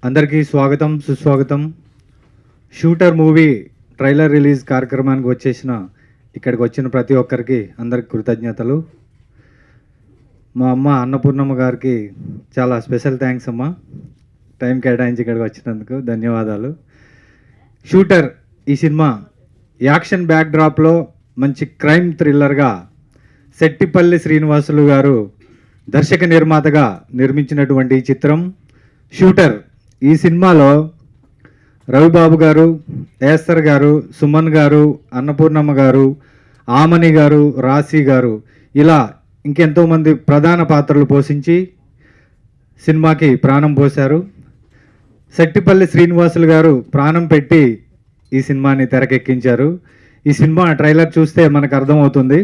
అందరికీ స్వాగతం సుస్వాగతం. షూటర్ మూవీ ట్రైలర్ రిలీజ్ కార్యక్రమానికి ఇక్కడికి వచ్చిన ప్రతి ఒక్కరికి అందరికి కృతజ్ఞతలు. మా అమ్మ అన్నపూర్ణమ్మ గారికి చాలా స్పెషల్ థ్యాంక్స్ అమ్మ, టైం కేటాయించి ఇక్కడికి వచ్చినందుకు ధన్యవాదాలు. షూటర్ ఈ సినిమా యాక్షన్ బ్యాక్డ్రాప్లో మంచి క్రైమ్ థ్రిల్లర్గా సెట్టిపల్లి శ్రీనివాసులు గారు దర్శక నిర్మాతగా నిర్మించినటువంటి ఈ చిత్రం షూటర్. ఈ సినిమాలో రవిబాబు గారు, ఏస్తర్ గారు, సుమన్ గారు, అన్నపూర్ణమ్మ గారు, ఆమని గారు, రాశి గారు ఇలా ఇంకెంతోమంది ప్రధాన పాత్రలు పోషించి సినిమాకి ప్రాణం పోశారు. సెట్టిపల్లి శ్రీనివాసులు గారు ప్రాణం పెట్టి ఈ సినిమాని తెరకెక్కించారు. ఈ సినిమా ట్రైలర్ చూస్తే మనకు అర్థమవుతుంది.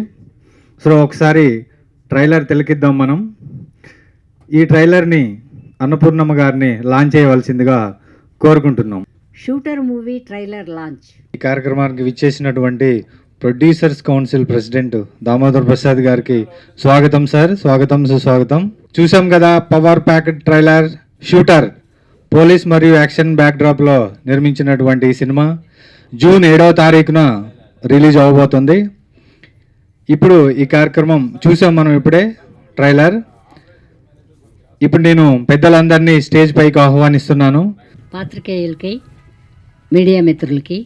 సో ఒకసారి ట్రైలర్ తిలకిద్దాం మనం. ఈ ట్రైలర్ని అన్నపూర్ణమ్మ గారిని లాంచ్ చేయవలసిందిగా కోరుకుంటున్నాం. Shooter movie trailer launch. ఈ కార్యక్రమానికి విచ్చేసినటువంటి producers council president Damodar Prasad గారికి స్వాగతం సార్, స్వాగతం సుస్వాగతం. చూసాం కదా power packet trailer shooter. Police మరియు యాక్షన్ బ్యాక్డ్రాప్లో నిర్మించినటువంటి ఈ సినిమా జూన్ 7వ తారీఖున రిలీజ్ అవ్వబోతుంది. ఇప్పుడు ఈ కార్యక్రమం చూసాం మనం ఇప్పుడే ట్రైలర్. ఇప్పుడు నేను పెద్దలందరినీ స్టేజ్ పైకి ఆహ్వానిస్తున్నాను. పాత్రికేయులకి, మీడియా మిత్రులకి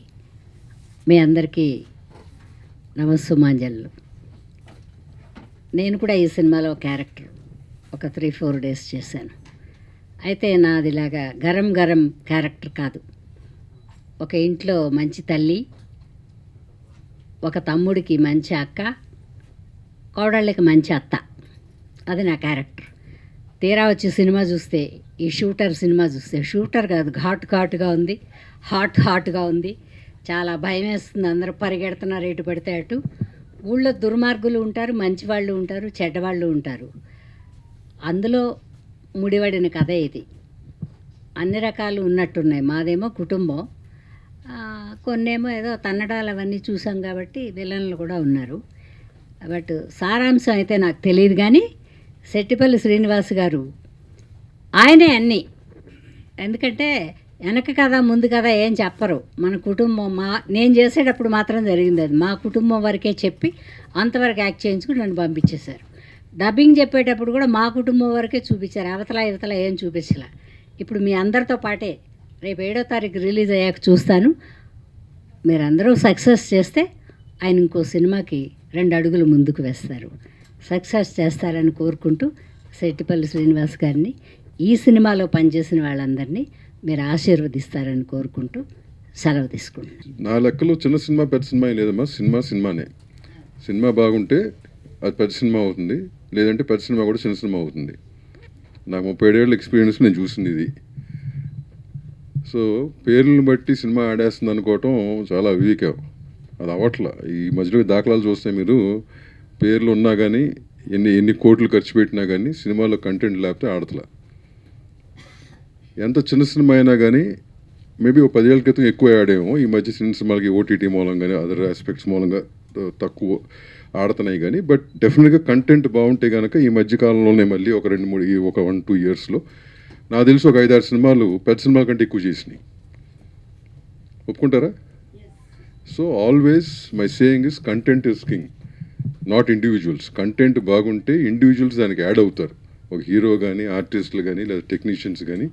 మీ అందరికీ నమస్సుమాంజలు. నేను కూడా ఈ సినిమాలో క్యారెక్టర్ ఒక 3-4 డేస్ చేశాను. అయితే నాది ఇలాగా గరం గరం క్యారెక్టర్ కాదు. ఒక ఇంట్లో మంచి తల్లి, ఒక తమ్ముడికి మంచి అక్క, కోడళ్ళకి మంచి అత్త. అది నా క్యారెక్టర్. తీరా వచ్చి సినిమా చూస్తే, ఈ షూటర్ సినిమా చూస్తే షూటర్ కాదు, ఘాటుగా ఉంది, హాట్గా ఉంది. చాలా భయం వేస్తుంది. అందరూ పరిగెడుతున్నారు ఎటు పడితే అటు. ఊళ్ళో దుర్మార్గులు ఉంటారు, మంచివాళ్ళు ఉంటారు, చెడ్డవాళ్ళు ఉంటారు. అందులో ముడివడిన కథ ఇది. అన్ని రకాలు ఉన్నట్టున్నాయి. మాదేమో కుటుంబం, కొన్నేమో ఏదో తన్నడాలు అవన్నీ చూసాం కాబట్టి విలన్లు కూడా ఉన్నారు. బట్ సారాంశం అయితే నాకు తెలియదు. కానీ సెట్టిపల్లి శ్రీనివాస్ గారు ఆయనే అన్నీ. ఎందుకంటే వెనక కథ ముందు కథ ఏం చెప్పరు. మన కుటుంబం, నేను చేసేటప్పుడు మాత్రం జరిగింది అది. మా కుటుంబం వరకే చెప్పి అంతవరకు యాక్ట్ చేయించుకుని నన్ను పంపించేశారు. డబ్బింగ్ చెప్పేటప్పుడు కూడా మా కుటుంబం వరకే చూపించారు, అవతల ఏం చూపించలే. ఇప్పుడు మీ అందరితో పాటే రేపు 7వ తారీఖు రిలీజ్ అయ్యాక చూస్తాను. మీరందరూ సక్సెస్ చేస్తే ఆయన ఇంకో సినిమాకి 2 అడుగులు ముందుకు వేస్తారు. సక్సెస్ చేస్తారని కోరుకుంటూ సెట్టిపల్లి శ్రీనివాస్ గారిని, ఈ సినిమాలో పనిచేసిన వాళ్ళందరినీ మీరు ఆశీర్వదిస్తారని కోరుకుంటూ సెలవు తీసుకుంటున్నాను. నా లెక్కలో చిన్న సినిమా పెద్ద సినిమా లేదమ్మా. సినిమానే. సినిమా బాగుంటే అది పెద్ద సినిమా అవుతుంది, లేదంటే పెద్ద సినిమా కూడా చిన్న సినిమా అవుతుంది. నాకు 37 ఏళ్ళ ఎక్స్పీరియన్స్ నేను చూసింది ఇది. సో పేర్లను బట్టి సినిమా ఆడేస్తుంది అనుకోవటం చాలా అవివేకం. అది అవ్వట్ల. ఈ మధ్యలో దాఖలాలు చూస్తే మీరు పేర్లు ఉన్నా కానీ ఎన్ని కోట్లు ఖర్చు పెట్టినా కానీ సినిమాలో కంటెంట్ లేకపోతే ఆడతల. ఎంత చిన్న సినిమా అయినా కానీ మేబీ ఒక 10 ఏళ్ళ క్రితం ఎక్కువ ఆడేమో. ఈ మధ్య చిన్న సినిమాలకి ఓటీటీ మూలంగానే అదర్ ఆస్పెక్ట్స్ మూలంగా తక్కువ ఆడుతున్నాయి. కానీ బట్ డెఫినెట్గా కంటెంట్ బాగుంటే కనుక ఈ మధ్యకాలంలోనే మళ్ళీ ఒక 2-3 ఒక 1-2 ఇయర్స్లో నాకు తెలిసి ఒక 5-6 సినిమాలు పెద్ద సినిమాల కంటే ఎక్కువ చేసినాయి. ఒప్పుకుంటారా? So always my saying is content is king, not individuals. Content బాగుంటే ఇండివిజువల్స్ దానికి యాడ్ అవుతారు. ఒక హీరో కానీ, ఆర్టిస్టులు కానీ, లేదా టెక్నీషియన్స్ కానీ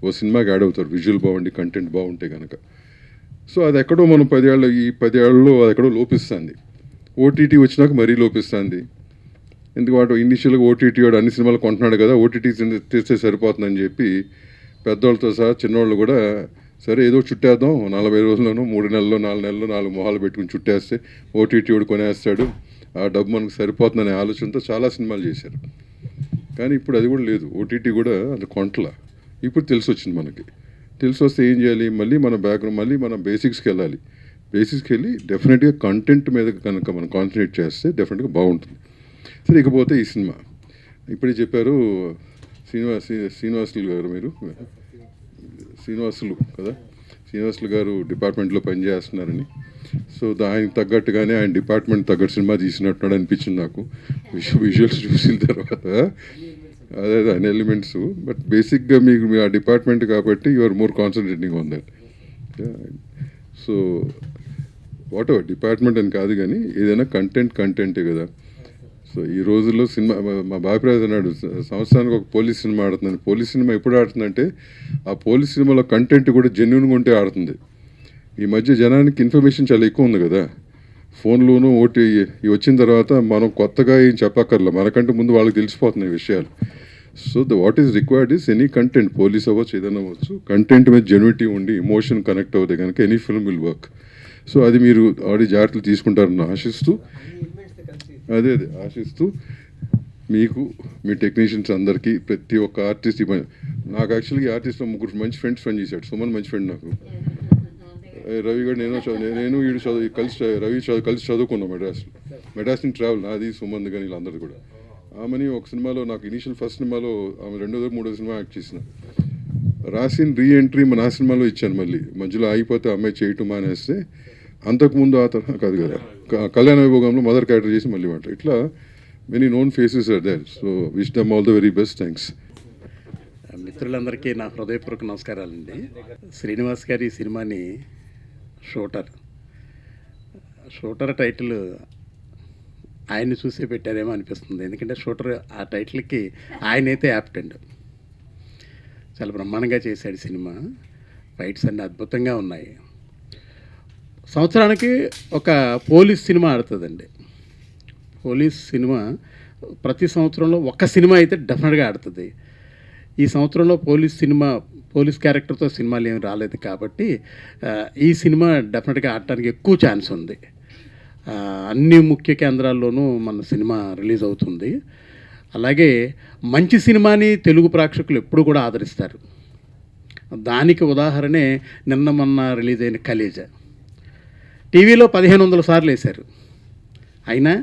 ఓ సినిమాకి యాడ్ అవుతారు. విజువల్ బాగుండి కంటెంట్ బాగుంటే కనుక. సో అది ఎక్కడో మనం 10 ఏళ్ళలో అది ఎక్కడో లోపిస్తుంది. ఓటీటీ వచ్చినాక మరీ లోపిస్తుంది. ఎందుకు వాడు ఇనిషియల్గా ఓటీటీ వాడు అన్ని సినిమాలు కొంటున్నాడు కదా, ఓటీటీ తెస్తే సరిపోతుందని చెప్పి పెద్దవాళ్ళతో సహా చిన్నవాళ్ళు కూడా సరే ఏదో చుట్టేద్దాం, 40 రోజుల్లోనూ 3 నెలల్లో 4 నెలల్లో 4 మొహాలు పెట్టుకుని చుట్టేస్తే ఓటీటీ వాడు కొనేస్తాడు, ఆ డబ్బు మనకు సరిపోతుందనే ఆలోచనతో చాలా సినిమాలు చేశారు. కానీ ఇప్పుడు అది కూడా లేదు. ఓటీటీ కూడా అది కొంటల. ఇప్పుడు తెలిసి వచ్చింది మనకి. తెలిసి వస్తే ఏం చేయాలి? మళ్ళీ మన బ్యాక్గ్రౌండ్, మళ్ళీ మనం బేసిక్స్కి వెళ్ళాలి. బేసిక్స్కి వెళ్ళి డెఫినెట్గా కంటెంట్ మీద కనుక మనం కాన్సన్ట్రేట్ చేస్తే డెఫినెట్గా బాగుంటుంది. సరే, ఇకపోతే ఈ సినిమా ఇప్పుడే చెప్పారు శ్రీనివాసులు గారు, మీరు శ్రీనివాసులు కదా, శ్రీనివాసులు గారు డిపార్ట్మెంట్లో పనిచేస్తున్నారని. సో దానికి తగ్గట్టుగానే ఆయన డిపార్ట్మెంట్ తగ్గట్టు సినిమా తీసినట్టున్నాడు అనిపించింది నాకు విజువల్స్ చూసిన తర్వాత. అదే అన్ని ఎలిమెంట్స్, బట్ బేసిక్గా మీకు మీ ఆ డిపార్ట్మెంట్ కాబట్టి you are more concentrating on that. So whatever department అని కాదు కానీ ఏదైనా కంటెంటే కదా. సో ఈ రోజుల్లో సినిమా మా బాపిరాజు అన్నాడు సంవత్సరానికి ఒక పోలీస్ సినిమా ఆడుతుందని. పోలీస్ సినిమా ఎప్పుడు ఆడుతుందంటే ఆ పోలీస్ సినిమాలో కంటెంట్ కూడా జెన్యున్గా ఉంటే ఆడుతుంది. ఈ మధ్య జనానికి ఇన్ఫర్మేషన్ చాలా ఎక్కువ ఉంది కదా, ఫోన్లోనూ ఓటీ ఇవి వచ్చిన తర్వాత మనం కొత్తగా ఏం చెప్పక్కర్లా, మనకంటే ముందు వాళ్ళకి తెలిసిపోతున్నాయి విషయాలు. So what is required is any content, police అవ్వచ్చు ఏదైనా అవ్వచ్చు, కంటెంట్ మీద జెన్యునిటీ ఉండి ఎమోషన్ కనెక్ట్ అవుతే కనుక any film will work. So అది మీరు ఆల్రెడీ జాగ్రత్తలు తీసుకుంటారని ఆశిస్తూ అదే ఆశిస్తూ మీకు మీ టెక్నీషియన్స్ అందరికీ ప్రతి ఒక్క ఆర్టిస్ట్ నాకు యాక్చువల్గా ఈ ఆర్టిస్ట్లో ముగ్గురు మంచి ఫ్రెండ్స్ పని చేశాడు. సుమన్ మంచి ఫ్రెండ్ నాకు, రవి గారు నేను వీడు కలిసి చదువుకున్నాం మెడ్రాస్ నుంచి ట్రావెల్ నాది సుమన్ కానీ వీళ్ళందరిది కూడా. ఆమెని ఒక సినిమాలో నాకు ఇనీషియల్ ఫస్ట్ సినిమాలో ఆమె మూడో సినిమా యాక్ట్ చేసిన రాసిన రీఎంట్రీ నా సినిమాలో ఇచ్చాను. మళ్ళీ మధ్యలో ఆగిపోతే అమ్మాయి చేయటం మానేస్తే అంతకుముందు ఆ తరహా కాదు కదా, కళ్యాణ వైభోగంలో మదర్ క్యారెక్టర్ చేసి మళ్ళీ మాట. ఇట్లా many known faces are there. So wish them all the very best. Thanks. మిత్రులందరికీ నా హృదయపూర్వక నమస్కారాలండి. శ్రీనివాస్ గారి ఈ సినిమాని షూటర్ టైటిల్ ఆయన్ని చూసే పెట్టారేమో అనిపిస్తుంది. ఎందుకంటే షూటర్ ఆ టైటిల్కి ఆయనైతే యాప్టెండ్. చాలా బ్రహ్మాండంగా చేశాడు సినిమా. ఫైట్స్ అన్నీ అద్భుతంగా ఉన్నాయి. సంవత్సరానికి ఒక పోలీస్ సినిమా ఆడుతుందండి. పోలీస్ సినిమా ప్రతి సంవత్సరంలో ఒక సినిమా అయితే డెఫినెట్గా ఆడుతుంది. ఈ సంవత్సరంలో పోలీస్ క్యారెక్టర్తో సినిమాలు ఏమి రాలేదు కాబట్టి ఈ సినిమా డెఫినెట్గా ఆడటానికి ఎక్కువ ఛాన్స్ ఉంది. అన్ని ముఖ్య కేంద్రాల్లోనూ మన సినిమా రిలీజ్ అవుతుంది. అలాగే మంచి సినిమాని తెలుగు ప్రేక్షకులు ఎప్పుడు కూడా ఆదరిస్తారు. దానికి ఉదాహరణే నిన్న మొన్న రిలీజ్ అయిన కలేజా. టీవీలో 1500 సార్లు వేశారు, అయినా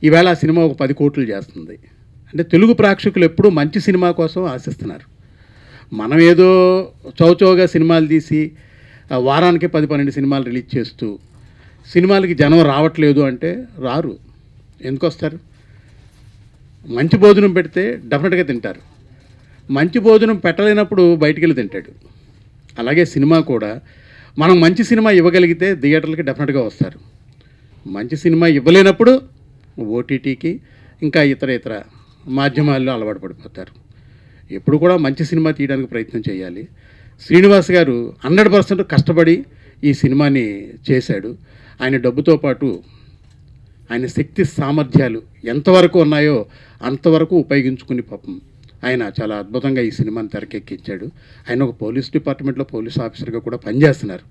ఈవేళ ఆ సినిమా ఒక 10 కోట్లు చేస్తుంది. అంటే తెలుగు ప్రేక్షకులు ఎప్పుడూ మంచి సినిమా కోసం ఆశిస్తున్నారు. మనం ఏదో చౌచౌగా సినిమాలు తీసి వారానికి 10-12 సినిమాలు రిలీజ్ చేస్తూ సినిమాలకి జనం రావట్లేదు అంటే రారు. ఎందుకు వస్తారు? మంచి భోజనం పెడితే డెఫినెట్గా తింటారు. మంచి భోజనం పెట్టలేనప్పుడు బయటికి వెళ్ళి తింటాడు. అలాగే సినిమా కూడా మనం మంచి సినిమా ఇవ్వగలిగితే థియేటర్లకి డెఫినెట్గా వస్తారు. మంచి సినిమా ఇవ్వలేనప్పుడు ఓటీటీకి ఇంకా ఇతర మాధ్యమాల్లో అలవాటు పడిపోతారు. ఎప్పుడు కూడా మంచి సినిమా తీయడానికి ప్రయత్నం చేయాలి. శ్రీనివాస్ గారు 100% కష్టపడి ఈ సినిమాని చేశాడు. ఆయన డబ్బుతో పాటు ఆయన శక్తి సామర్థ్యాలు ఎంతవరకు ఉన్నాయో అంతవరకు ఉపయోగించుకుని పాపం ఆయన చాలా అద్భుతంగా ఈ సినిమాని తెరకెక్కించాడు. ఆయన ఒక పోలీస్ డిపార్ట్మెంట్లో పోలీస్ ఆఫీసర్గా కూడా పనిచేస్తున్నారు.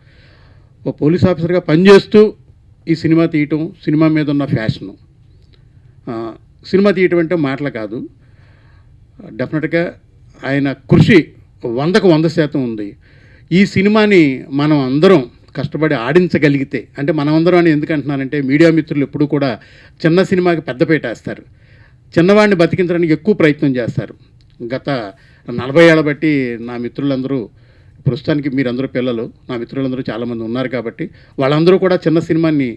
ఒక పోలీస్ ఆఫీసర్గా పనిచేస్తూ ఈ సినిమా తీయటం, సినిమా మీద ఉన్న ఫ్యాషను, సినిమా తీయటం అంటే మాటలు కాదు. డెఫినెట్గా ఆయన కృషి 100కు 100% ఉంది. ఈ సినిమాని మనం అందరం కష్టపడి ఆడించగలిగితే, అంటే మనమందరం అని ఎందుకు అంటున్నానంటే మీడియా మిత్రులు ఎప్పుడు కూడా చిన్న సినిమాకి పెద్దపీట వేస్తారు, చిన్నవాడిని బతికించడానికి ఎక్కువ ప్రయత్నం చేస్తారు. గత 40 ఏళ్ళ బట్టి నా మిత్రులందరూ, ప్రస్తుతానికి మీరందరూ పిల్లలు, నా మిత్రులందరూ చాలామంది ఉన్నారు కాబట్టి వాళ్ళందరూ కూడా చిన్న సినిమాని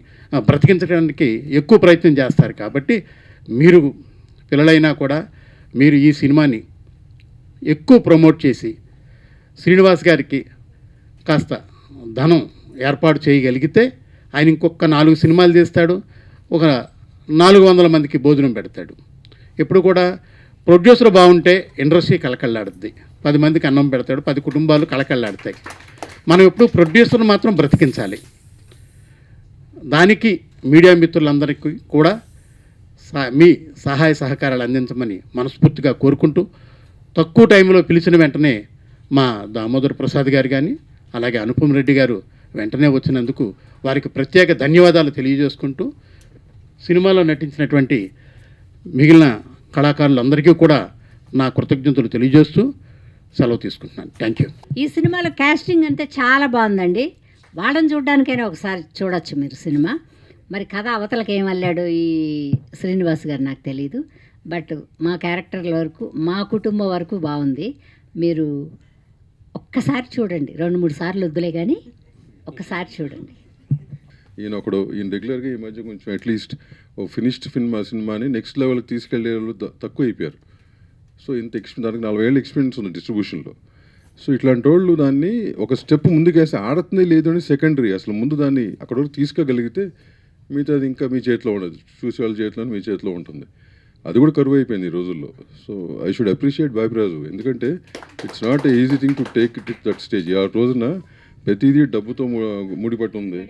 బ్రతికించడానికి ఎక్కువ ప్రయత్నం చేస్తారు. కాబట్టి మీరు పిల్లలైనా కూడా మీరు ఈ సినిమాని ఎక్కువ ప్రమోట్ చేసి శ్రీనివాస్ గారికి కాస్త ధనం ఏర్పాటు చేయగలిగితే ఆయన ఇంకొక 4 సినిమాలు తీస్తాడు, ఒక 400 మందికి భోజనం పెడతాడు. ఎప్పుడు కూడా ప్రొడ్యూసర్ బాగుంటే ఇండస్ట్రీ కళకళలాడుద్ది, 10 మందికి అన్నం పెడతాడు, 10 కుటుంబాలు కళకళలాడతాయి. మనం ఎప్పుడు ప్రొడ్యూసర్ని మాత్రం బ్రతికించాలి. దానికి మీడియా మిత్రులందరికీ కూడా మీ సహాయ సహకారాలు అందించమని మనస్ఫూర్తిగా కోరుకుంటూ, తక్కువ టైంలో పిలిచిన వెంటనే మా దామోదర్ ప్రసాద్ గారు కానీ అలాగే అనుపమ్ రెడ్డి గారు వెంటనే వచ్చినందుకు వారికి ప్రత్యేక ధన్యవాదాలు తెలియజేసుకుంటూ, సినిమాలో నటించినటువంటి మిగిలిన కళాకారులందరికీ కూడా నా కృతజ్ఞతలు తెలియజేస్తూ సెలవు తీసుకుంటున్నాను. Thank you. ఈ సినిమాలో కాస్టింగ్ అంటే చాలా బాగుందండి. వాళ్ళని చూడడానికైనా ఒకసారి చూడొచ్చు మీరు సినిమా. మరి కథ అవతలకి ఏం వెళ్ళాడు ఈ శ్రీనివాస్ గారు నాకు తెలీదు, బట్ మా క్యారెక్టర్ల వరకు, మా కుటుంబం వరకు బాగుంది. మీరు ఒక్కసారి చూడండి, 2-3 సార్లు వద్దులే కానీ ఒక్కసారి చూడండి. ఈయన రెగ్యులర్గా ఈ మధ్య కొంచెం అట్లీస్ట్ ఓ ఫినిష్డ్ సినిమాని నెక్స్ట్ లెవెల్కి తీసుకెళ్లే వాళ్ళు తక్కువ అయిపోయారు. సో దానికి 40 ఏళ్ళ ఎక్స్పీరియన్స్ ఉంది డిస్ట్రిబ్యూషన్లో. సో ఇట్లాంటి వాళ్ళు దాన్ని ఒక స్టెప్ ముందుకేసి ఆడుతుంది లేదు అని సెకండరీ, అసలు ముందు దాన్ని అక్కడ వరకు తీసుకోగలిగితే మిగతాది ఇంకా మీ చేతిలో ఉండదు, చూసే వాళ్ళ చేతిలో మీ చేతిలో ఉంటుంది. అది కూడా కరువు అయిపోయింది ఈ రోజుల్లో. So I should appreciate Bapiraju, ఎందుకంటే it's not easy thing to take it that stage. ఆ రోజున ప్రతిదీ డబ్బుతో ముడిపట్టి ఉంది,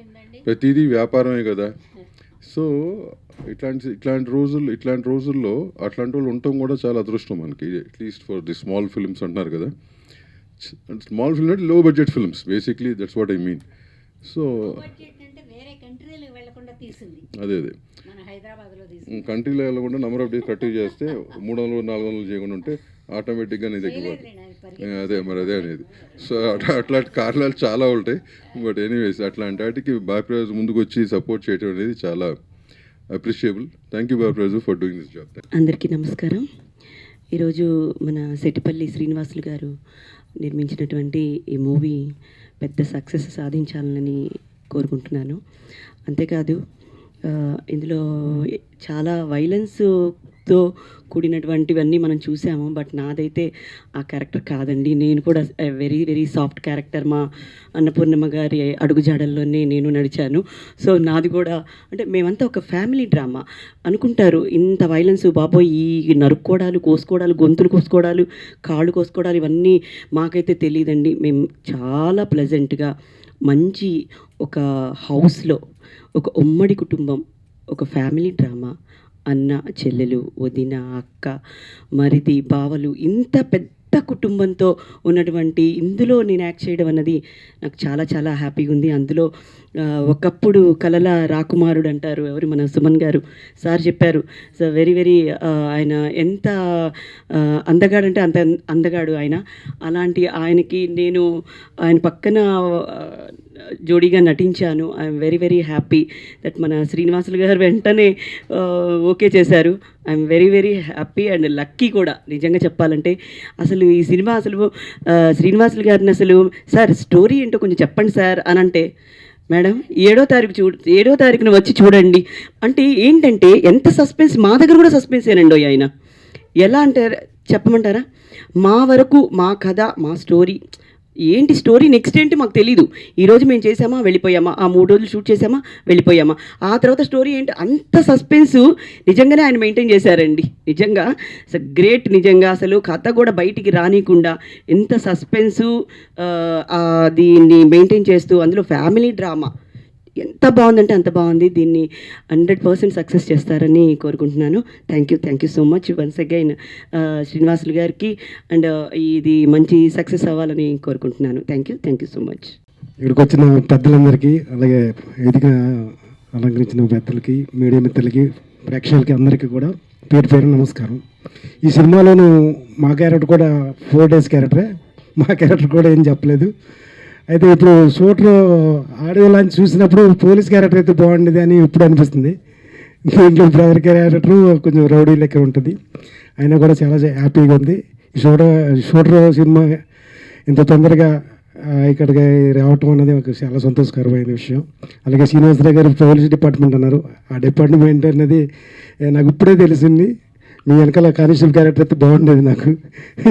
ప్రతిదీ వ్యాపారమే కదా. సో ఇట్లాంటి రోజుల్లో అట్లాంటి వాళ్ళు ఉండటం కూడా చాలా అదృష్టం మనకి, at least for the small films అంటున్నారు కదా. స్మాల్ ఫిల్మ్ అంటే లో budget films basically, that's what I mean. So అదే మన హైదరాబాద్లో కంట్రీలో వెళ్ళకుండా నెంబర్ ఆఫ్ డేస్ కట్టివ్ చేస్తే 300-400 చేయకుండా ఉంటే ఆటోమేటిక్గా నీ దగ్గర అదే అనేది. సో అట్లాంటి కారణాలు చాలా ఉంటాయి. బట్ ఎనీవేస్ అట్లాంటి వాటికి బాపిరాజు ముందుకు వచ్చి సపోర్ట్ చేయడం అనేది చాలా appreciable. Thank you Bapiraju for doing this job. అందరికీ నమస్కారం. ఈరోజు మన సెట్టిపల్లి శ్రీనివాసులు గారు నిర్మించినటువంటి ఈ మూవీ పెద్ద సక్సెస్ సాధించాలని కోరుకుంటున్నాను. అంతేకాదు ఇందులో చాలా వైలెన్స్తో కూడినటువంటివన్నీ మనం చూసాము. బట్ నాదైతే ఆ క్యారెక్టర్ కాదండి. నేను కూడా వెరీ వెరీ సాఫ్ట్ క్యారెక్టర్. మా అన్నపూర్ణమ్మ గారి అడుగుజాడల్లోనే నేను నడిచాను. సో నాది కూడా అంటే మేమంతా ఒక ఫ్యామిలీ డ్రామా అనుకుంటారు. ఇంత వైలెన్స్ బాబోయ్, ఈ నరుక్కోవడాలు, కోసుకోవడాలు, గొంతులు కోసుకోవడాలు, కాళ్ళు కోసుకోవడాలు ఇవన్నీ మాకైతే తెలియదండి. మేము చాలా ప్లెజెంట్గా మంచి ఒక హౌస్లో ఒక ఉమ్మడి కుటుంబం, ఒక ఫ్యామిలీ డ్రామా, అన్న చెల్లెలు, వదిన, అక్క, మరిది, బావలు, ఇంత పెద్ద కుటుంబంతో ఉన్నటువంటి ఇందులో నేను యాక్ట్ చేయడం అన్నది నాకు చాలా చాలా హ్యాపీగా ఉంది. అందులో ఒకప్పుడు కలల రాకుమారుడు అంటారు ఎవరు, మన సుమన్ గారు సార్ చెప్పారు. సో వెరీ వెరీ ఆయన ఎంత అందగాడంటే అంత అందగాడు ఆయన. అలాంటి ఆయనకి నేను ఆయన పక్కన జోడీగా నటించాను. I'm very very happy that మన శ్రీనివాసులు గారు వెంటనే ఓకే చేశారు. I'm very very happy and lucky కూడా నిజంగా చెప్పాలంటే. అసలు ఈ సినిమా అసలు శ్రీనివాసులు గారిని అసలు సార్ స్టోరీ ఏంటో కొంచెం చెప్పండి సార్ అని అంటే, మేడం 7వ తారీఖున వచ్చి చూడండి అంటే ఏంటంటే ఎంత సస్పెన్స్, మా దగ్గర కూడా సస్పెన్సేనండి ఆయన. ఎలా అంటే చెప్పమంటారా, మా వరకు మా కథ, మా స్టోరీ ఏంటి, స్టోరీ నెక్స్ట్ ఏంటి మాకు తెలీదు. ఈరోజు మేము చేసామా వెళ్ళిపోయామా, ఆ 3 రోజులు షూట్ చేసామా వెళ్ళిపోయామా, ఆ తర్వాత స్టోరీ ఏంటి, అంత సస్పెన్సు నిజంగానే ఆయన మెయింటైన్ చేశారండి. నిజంగా గ్రేట్. నిజంగా అసలు కథ కూడా బయటికి రానికుండా ఎంత సస్పెన్సు దీన్ని మెయింటైన్ చేస్తూ, అందులో ఫ్యామిలీ డ్రామా ఎంత బాగుందంటే అంత బాగుంది. దీన్ని 100% సక్సెస్ చేస్తారని కోరుకుంటున్నాను. Thank you so much once again Srinivasulu గారికి. అండ్ ఇది మంచి సక్సెస్ అవ్వాలని కోరుకుంటున్నాను. Thank you so much. ఇక్కడికి వచ్చిన పెద్దలందరికీ, అలాగే వేదిక అలంకరించిన పెద్దలకి, మీడియా మిత్రులకి, ప్రేక్షకులకి అందరికీ కూడా పేరు పేరు నమస్కారం. ఈ సినిమాలోను మా క్యారెక్టర్ కూడా 4 days క్యారెక్టరే. మా క్యారెక్టర్ కూడా ఏం చెప్పలేదు. అయితే ఇప్పుడు షూట్లో ఆడియో లాంచ్ చూసినప్పుడు పోలీస్ క్యారెక్టర్ అయితే బాగుండేది అని ఇప్పుడు అనిపిస్తుంది. దీంట్లో బ్రదర్ క్యారెక్టర్ కొంచెం రౌడీ లెక్క ఉంటుంది. అయినా కూడా చాలా హ్యాపీగా ఉంది. ఈ షూటర్ సినిమా ఇంత తొందరగా ఇక్కడికి రావటం అనేది ఒక చాలా సంతోషకరమైన విషయం. అలాగే శ్రీనివాసరావు గారు పోలీస్ డిపార్ట్మెంట్ అన్నారు. ఆ డిపార్ట్మెంట్ అనేది నాకు ఇప్పుడే తెలిసింది. మీ వెనకాల కానిస్టేబుల్ క్యారెక్టర్ అయితే బాగుండేది, నాకు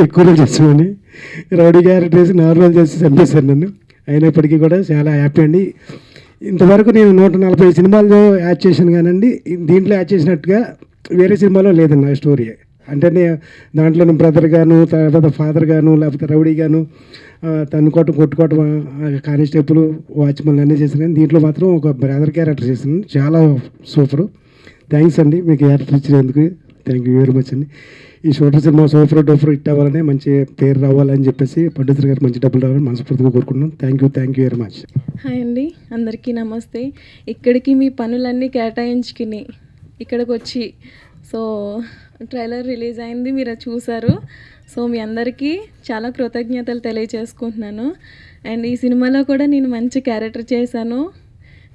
ఎక్కువ రోజులు చేసామని. రౌడీ క్యారెక్టర్ వేసి 4 రోజులు చేసి చంపేశారు నన్ను. అయినప్పటికీ కూడా చాలా హ్యాపీ అండి. ఇంతవరకు నేను 140 సినిమాల్లో యాడ్ చేశాను కానండి, దీంట్లో యాడ్ చేసినట్టుగా వేరే సినిమాలో లేదండి నా స్టోరీ. అంటే దాంట్లో బ్రదర్ గాను, తర్వాత ఫాదర్ గాను, లేకపోతే రౌడీ గాను, కొట్టుకోవటం, కానిస్టేబుల్, వాచ్మెన్ అన్నీ చేశాను. కానీ దీంట్లో మాత్రం ఒక బ్రదర్ క్యారెక్టర్ చేశాను. చాలా సూపరు. థ్యాంక్స్ అండి మీకు క్యారెక్టర్ ఇచ్చినందుకు. థ్యాంక్ యూ వెరీ మచ్ అండి. ఈ shooter cinema super duper hit అవ్వాలని, మంచి పేరు రావాలని చెప్పేసి ప్రొడ్యూసర్ గారు మంచి డబ్బులు రావాలని మనస్ఫూర్తిగా కోరుకుంటున్నాం. Thank you very much. Hi అండి, అందరికీ నమస్తే. ఇక్కడికి మీ పనులన్నీ కేటాయించుకుని ఇక్కడికి వచ్చి, సో ట్రైలర్ రిలీజ్ అయింది, మీరు చూసారు. సో మీ అందరికీ చాలా కృతజ్ఞతలు తెలియజేసుకుంటున్నాను. అండ్ ఈ సినిమాలో కూడా నేను మంచి క్యారెక్టర్ చేశాను.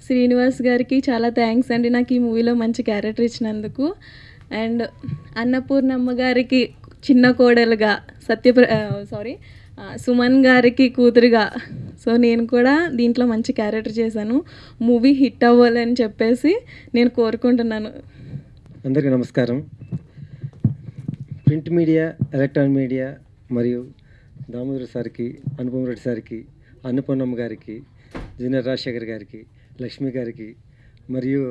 శ్రీనివాస్ గారికి చాలా థ్యాంక్స్ అండి నాకు ఈ మూవీలో మంచి క్యారెక్టర్ ఇచ్చినందుకు. అండ్ అన్నపూర్ణమ్మ గారికి చిన్న కోడలుగా, సుమన్ గారికి కూతురుగా, సో నేను కూడా దీంట్లో మంచి క్యారెక్టర్ చేశాను. మూవీ హిట్ అవ్వాలని చెప్పేసి నేను కోరుకుంటున్నాను. అందరికీ నమస్కారం. ప్రింట్ మీడియా, ఎలక్ట్రానిక్ మీడియా మరియు దామోదర్ సార్కి, అనుపమ్ రెడ్డి సార్కి, అన్నపూర్ణమ్మ గారికి, జూనియర్ రాజశేఖర్ గారికి, లక్ష్మి గారికి మరియు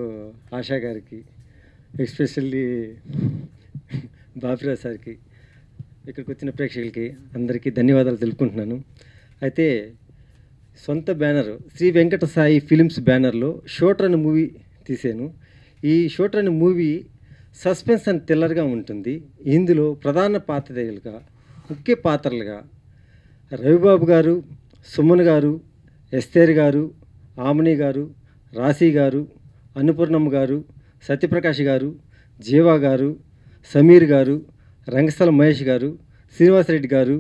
ఆశా గారికి, ఎస్పెషల్లీ బాపిరాజ్ సార్కి, ఇక్కడికి వచ్చిన ప్రేక్షకులకి అందరికీ ధన్యవాదాలు తెలుపుకుంటున్నాను. అయితే సొంత బ్యానర్ శ్రీ వెంకట సాయి ఫిలిమ్స్ బ్యానర్లో షూటర్ అనే మూవీ తీశాను. ఈ షూటర్ అనే మూవీ సస్పెన్స్ అండ్ థ్రిల్లర్గా ఉంటుంది. ఇందులో ప్రధాన పాత్రలుగా, ముఖ్య పాత్రలుగా రవిబాబు గారు, సుమన్ గారు, ఎస్తేర్ గారు, ఆమని గారు, రాశి గారు, అన్నపూర్ణమ్మ గారు, సత్యప్రకాష్ గారు, జీవా గారు, సమీర్ గారు, రంగస్థల మహేష్ గారు, శ్రీనివాసరెడ్డి గారు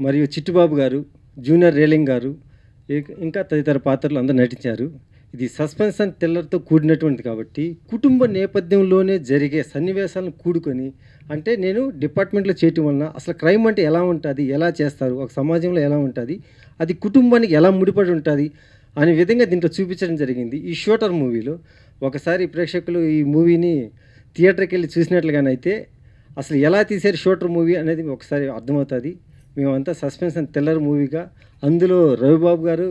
మరియు చిట్టుబాబు గారు, జూనియర్ రేలింగ్ గారు, ఇంకా తదితర పాత్రలు అందరూ నటించారు. ఇది సస్పెన్స్ అండ్ థ్రిల్లర్తో కూడినటువంటిది కాబట్టి కుటుంబ నేపథ్యంలోనే జరిగే సన్నివేశాలను కూడుకొని, అంటే నేను డిపార్ట్మెంట్లో చేయటం వలన అసలు క్రైమ్ అంటే ఎలా ఉంటుంది, ఎలా చేస్తారు, ఒక సమాజంలో ఎలా ఉంటుంది, అది కుటుంబానికి ఎలా ముడిపడి ఉంటుంది అనే విధంగా దీంట్లో చూపించడం జరిగింది. ఈ షూటర్ మూవీలో ఒకసారి ప్రేక్షకులు ఈ మూవీని థియేటర్కి వెళ్ళి చూసినట్లుగానైతే అసలు ఎలా తీశారు షూటర్ మూవీ అనేది ఒకసారి అర్థమవుతుంది. మేమంతా సస్పెన్స్ అండ్ థ్రిల్లర్ మూవీగా, అందులో రవిబాబు గారు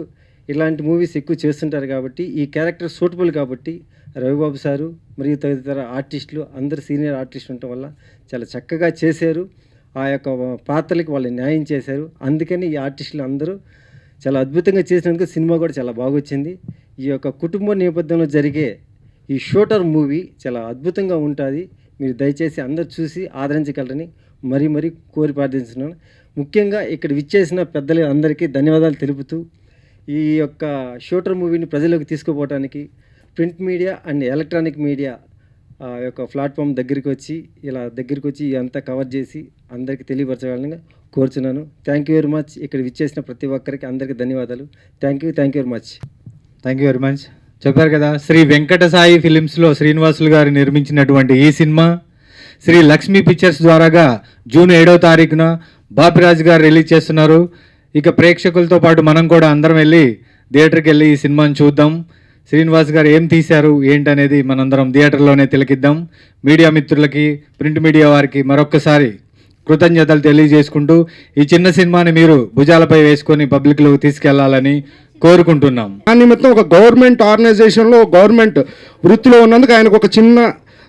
ఇలాంటి మూవీస్ ఎక్కువ చేస్తుంటారు కాబట్టి ఈ క్యారెక్టర్ సూటబుల్ కాబట్టి రవిబాబు సారు మరియు తదితర ఆర్టిస్టులు అందరు సీనియర్ ఆర్టిస్టులు ఉండటం వల్ల చాలా చక్కగా చేశారు. ఆ యొక్క పాత్రలకి వాళ్ళు న్యాయం చేశారు. అందుకని ఈ ఆర్టిస్టులు అందరూ చాలా అద్భుతంగా చేసినందుకు సినిమా కూడా చాలా బాగా వచ్చింది. ఈ యొక్క కుటుంబ నేపథ్యంలో జరిగే ఈ షూటర్ మూవీ చాలా అద్భుతంగా ఉంటుంది. మీరు దయచేసి అందరు చూసి ఆదరించగలరని మరీ కోరి ప్రార్థిస్తున్నాను. ముఖ్యంగా ఇక్కడ విచ్చేసిన పెద్దలు అందరికీ ధన్యవాదాలు తెలుపుతూ ఈ యొక్క షూటర్ మూవీని ప్రజలకు తీసుకుపోవడానికి print media and electronic media యొక్క ప్లాట్ఫామ్ దగ్గరికి వచ్చి అంతా కవర్ చేసి అందరికీ తెలియపరచగలని కోరుచున్నాను. Thank you very much. ఇక్కడ విచ్చేసిన ప్రతి ఒక్కరికి అందరికీ ధన్యవాదాలు. Thank you very much. Thank you very much. చెప్పారు కదా, శ్రీ వెంకట సాయి ఫిలిమ్స్లో శ్రీనివాసులు గారు నిర్మించినటువంటి ఈ సినిమా శ్రీ లక్ష్మీ పిక్చర్స్ ద్వారాగా జూన్ 7వ తారీఖున బాపిరాజ్ గారు రిలీజ్ చేస్తున్నారు. ఇక ప్రేక్షకులతో పాటు మనం కూడా అందరం వెళ్ళి థియేటర్కి వెళ్ళి ఈ సినిమాని చూద్దాం. శ్రీనివాస్ గారు ఏం తీశారు ఏంటనేది మనందరం థియేటర్లోనే తిలకిద్దాం. మీడియా మిత్రులకి, ప్రింట్ మీడియా వారికి మరొక్కసారి కృతజ్ఞతలు తెలియజేసుకుంటూ ఈ చిన్న సినిమాని మీరు భుజాలపై వేసుకొని పబ్లిక్లోకి తీసుకెళ్లాలని కోరుకుంటున్నాం. ఆ నిమిత్తం ఒక గవర్నమెంట్ ఆర్గనైజేషన్లో గవర్నమెంట్ వృత్తిలో ఉన్నందుకు ఆయనకు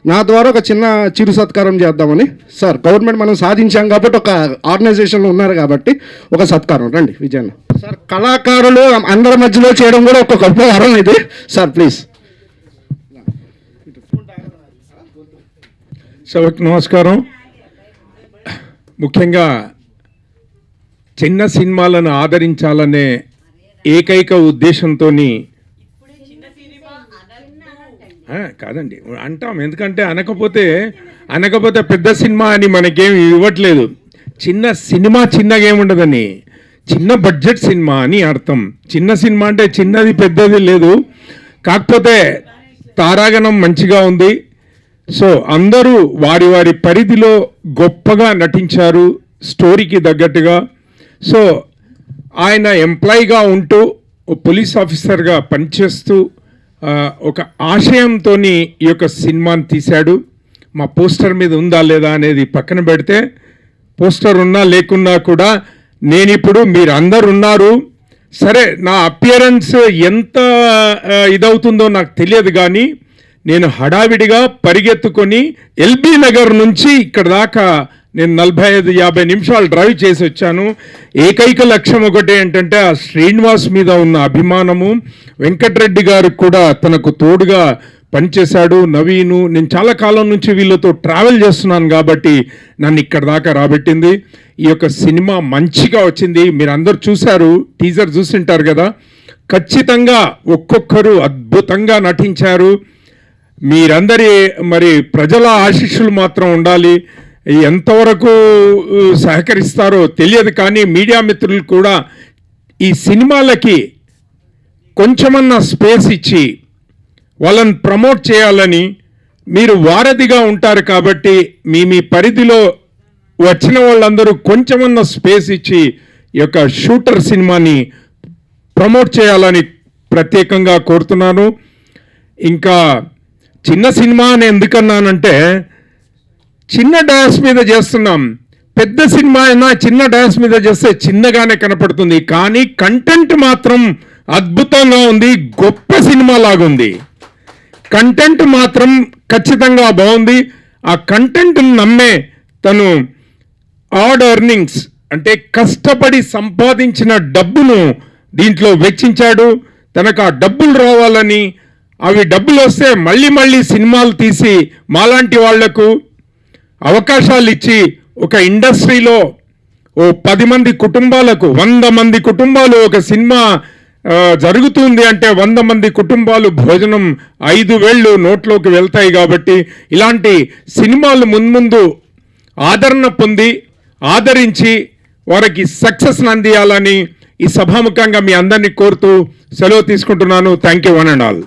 నా ద్వారా ఒక చిన్న చిరు సత్కారం చేద్దామని. సార్, గవర్నమెంట్ మనం సాధించాం కాబట్టి ఒక ఆర్గనైజేషన్లో ఉన్నారు కాబట్టి ఒక సత్కారం. రండి విజయన్న. సార్, కళాకారులు అందరి మధ్యలో చేయడం కూడా ఒక గొప్ప వరం ఇది. Sir please. సభకు నమస్కారం. ముఖ్యంగా చిన్న సినిమాలను ఆదరించాలనే ఏకైక ఉద్దేశంతో కాదండి అంటాం, ఎందుకంటే అనకపోతే పెద్ద సినిమా అని మనకేమి ఇవ్వట్లేదు. చిన్న సినిమా చిన్నగా ఏముండదని, చిన్న బడ్జెట్ సినిమా అని అర్థం. చిన్న సినిమా అంటే చిన్నది పెద్దది లేదు, కాకపోతే తారాగణం మంచిగా ఉంది. సో అందరూ వారి వారి పరిధిలో గొప్పగా నటించారు, స్టోరీకి తగ్గట్టుగా. సో ఆయన ఎంప్లాయీగా ఉంటూ పోలీస్ ఆఫీసర్గా పనిచేస్తూ ఒక ఆశయంతో ఈ యొక్క సినిమాని తీశాడు. మా పోస్టర్ మీద ఉందా లేదా అనేది పక్కన పెడితే, పోస్టర్ ఉన్నా లేకున్నా కూడా నేను ఇప్పుడు మీరు అందరు ఉన్నారు. సరే, నా అపియరెన్స్ ఎంత ఇదవుతుందో నాకు తెలియదు, కానీ నేను హడావిడిగా పరిగెత్తుకొని ఎల్బీ నగర్ నుంచి ఇక్కడ దాకా నేను 45-50 నిమిషాలు డ్రైవ్ చేసి వచ్చాను. ఏకైక లక్ష్యం ఒకటే ఏంటంటే ఆ శ్రీనివాస్ మీద ఉన్న అభిమానము. వెంకటరెడ్డి గారు కూడా తనకు తోడుగా పనిచేశాడు. నవీను, నేను చాలా కాలం నుంచి వీళ్ళతో ట్రావెల్ చేస్తున్నాను కాబట్టి నన్ను ఇక్కడ దాకా రాబెట్టింది. ఈ యొక్క సినిమా మంచిగా వచ్చింది. మీరు అందరు చూశారు, టీజర్ చూసింటారు కదా. ఖచ్చితంగా ఒక్కొక్కరు అద్భుతంగా నటించారు. మీరందరి మరి ప్రజల ఆశీస్సులు మాత్రం ఉండాలి. ఎంతవరకు సహకరిస్తారో తెలియదు, కానీ మీడియా మిత్రులు కూడా ఈ సినిమాలకి కొంచెమన్నా స్పేస్ ఇచ్చి వాళ్ళని ప్రమోట్ చేయాలని, మీరు వారధిగా ఉంటారు కాబట్టి మీ పరిధిలో వచ్చిన వాళ్ళందరూ కొంచెమన్నా స్పేస్ ఇచ్చి ఈ యొక్క షూటర్ సినిమాని ప్రమోట్ చేయాలని ప్రత్యేకంగా కోరుతున్నాను. ఇంకా చిన్న సినిమా అని ఎందుకన్నానంటే, చిన్న డాష్ మీద చేస్తున్నాం. పెద్ద సినిమా అయినా చిన్న డాష్ మీద చేస్తే చిన్నగానే కనపడుతుంది, కానీ కంటెంట్ మాత్రం అద్భుతంగా ఉంది, గొప్ప సినిమా లాగుంది. కంటెంట్ మాత్రం ఖచ్చితంగా బాగుంది. ఆ కంటెంట్ నమ్మే తను ఆడ్ ఎర్నింగ్స్ అంటే కష్టపడి సంపాదించిన డబ్బును దీంట్లో వెచ్చించాడు. తనకు ఆ డబ్బులు రావాలని, అవి డబ్బులు వస్తే మళ్ళీ మళ్ళీ సినిమాలు తీసి మాలాంటి వాళ్లకు అవకాశాలు ఇచ్చి ఒక ఇండస్ట్రీలో ఓ 10 మంది కుటుంబాలకు 100 మంది కుటుంబాలు ఒక సినిమా జరుగుతుంది అంటే 100 మంది కుటుంబాలు భోజనం 5 వేళ్ళు నోట్లోకి వెళ్తాయి. కాబట్టి ఇలాంటి సినిమాలు మున్ముందు ఆదరణ పొంది ఆదరించి వారికి సక్సెస్ అందియాలని ఈ సభాముఖంగా మీ అందరినీ కోరుతూ సెలవు తీసుకుంటున్నాను. Thank you one and all.